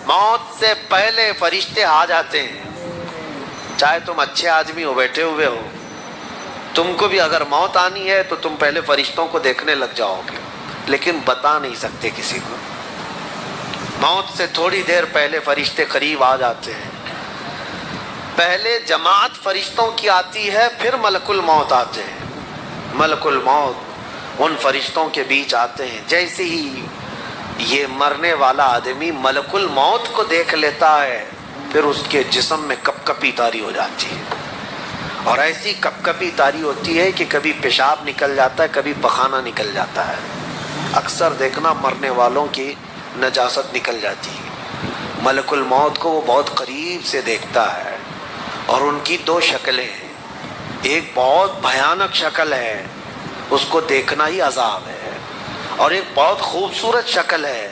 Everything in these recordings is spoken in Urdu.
موت سے پہلے فرشتے آ جاتے ہیں. چاہے تم اچھے آدمی ہو، بیٹھے ہوئے ہو، تم کو بھی اگر موت آنی ہے تو تم پہلے فرشتوں کو دیکھنے لگ جاؤ گے، لیکن بتا نہیں سکتے کسی کو. موت سے تھوڑی دیر پہلے فرشتے قریب آ جاتے ہیں. پہلے جماعت فرشتوں کی آتی ہے، پھر ملک الموت آتے ہیں. ملک الموت ان فرشتوں کے بیچ آتے ہیں. جیسے ہی یہ مرنے والا آدمی ملک الموت کو دیکھ لیتا ہے، پھر اس کے جسم میں کپ کپی طاری ہو جاتی ہے. اور ایسی کپ کپی طاری ہوتی ہے کہ کبھی پیشاب نکل جاتا ہے، کبھی پخانہ نکل جاتا ہے. اکثر دیکھنا مرنے والوں کی نجاست نکل جاتی ہے. ملک الموت کو وہ بہت قریب سے دیکھتا ہے، اور ان کی دو شکلیں ہیں. ایک بہت بھیانک شکل ہے، اس کو دیکھنا ہی عذاب ہے، اور ایک بہت خوبصورت شکل ہے،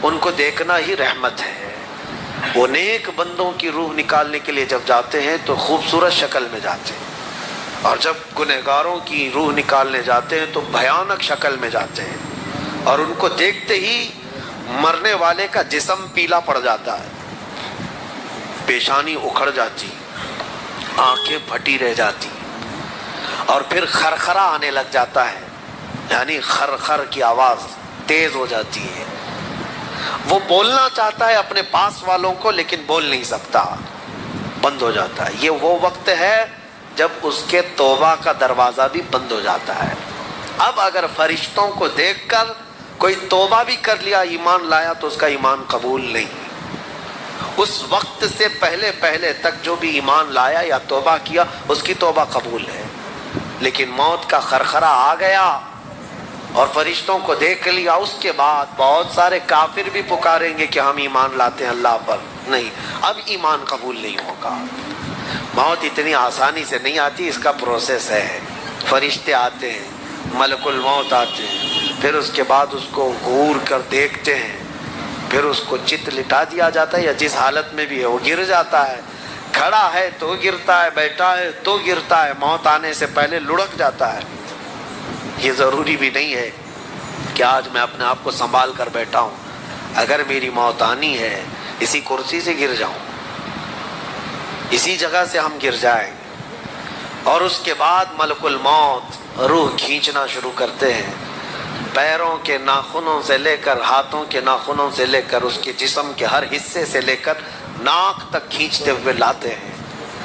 ان کو دیکھنا ہی رحمت ہے. وہ نیک بندوں کی روح نکالنے کے لیے جب جاتے ہیں تو خوبصورت شکل میں جاتے ہیں، اور جب گنہگاروں کی روح نکالنے جاتے ہیں تو بھیانک شکل میں جاتے ہیں. اور ان کو دیکھتے ہی مرنے والے کا جسم پیلا پڑ جاتا ہے، پیشانی اکھڑ جاتی، آنکھیں پھٹی رہ جاتی، اور پھر خرخرا آنے لگ جاتا ہے، یعنی خرخر کی آواز تیز ہو جاتی ہے. وہ بولنا چاہتا ہے اپنے پاس والوں کو، لیکن بول نہیں سکتا، بند ہو جاتا ہے. یہ وہ وقت ہے جب اس کے توبہ کا دروازہ بھی بند ہو جاتا ہے. اب اگر فرشتوں کو دیکھ کر کوئی توبہ بھی کر لیا، ایمان لایا، تو اس کا ایمان قبول نہیں. اس وقت سے پہلے پہلے تک جو بھی ایمان لایا یا توبہ کیا، اس کی توبہ قبول ہے. لیکن موت کا خرخرہ آ گیا اور فرشتوں کو دیکھ لیا، اس کے بعد بہت سارے کافر بھی پکاریں گے کہ ہم ایمان لاتے ہیں اللہ پر. نہیں، اب ایمان قبول نہیں ہوگا. موت اتنی آسانی سے نہیں آتی، اس کا پروسیس ہے. فرشتے آتے ہیں، ملک الموت آتے ہیں، پھر اس کے بعد اس کو گور کر دیکھتے ہیں، پھر اس کو چت لٹا دیا جاتا ہے، یا جس حالت میں بھی ہے وہ گر جاتا ہے. کھڑا ہے تو گرتا ہے، بیٹھا ہے تو گرتا ہے، موت آنے سے پہلے لڑک جاتا ہے. یہ ضروری بھی نہیں ہے کہ آج میں اپنے آپ کو سنبھال کر بیٹھا ہوں، اگر میری موت آنی ہے اسی کرسی سے گر جاؤں، اسی جگہ سے ہم گر جائیں گے. اور اس کے بعد ملک الموت روح کھینچنا شروع کرتے ہیں. پیروں کے ناخنوں سے لے کر، ہاتھوں کے ناخنوں سے لے کر، اس کے جسم کے ہر حصے سے لے کر ناک تک کھینچتے ہوئے لاتے ہیں.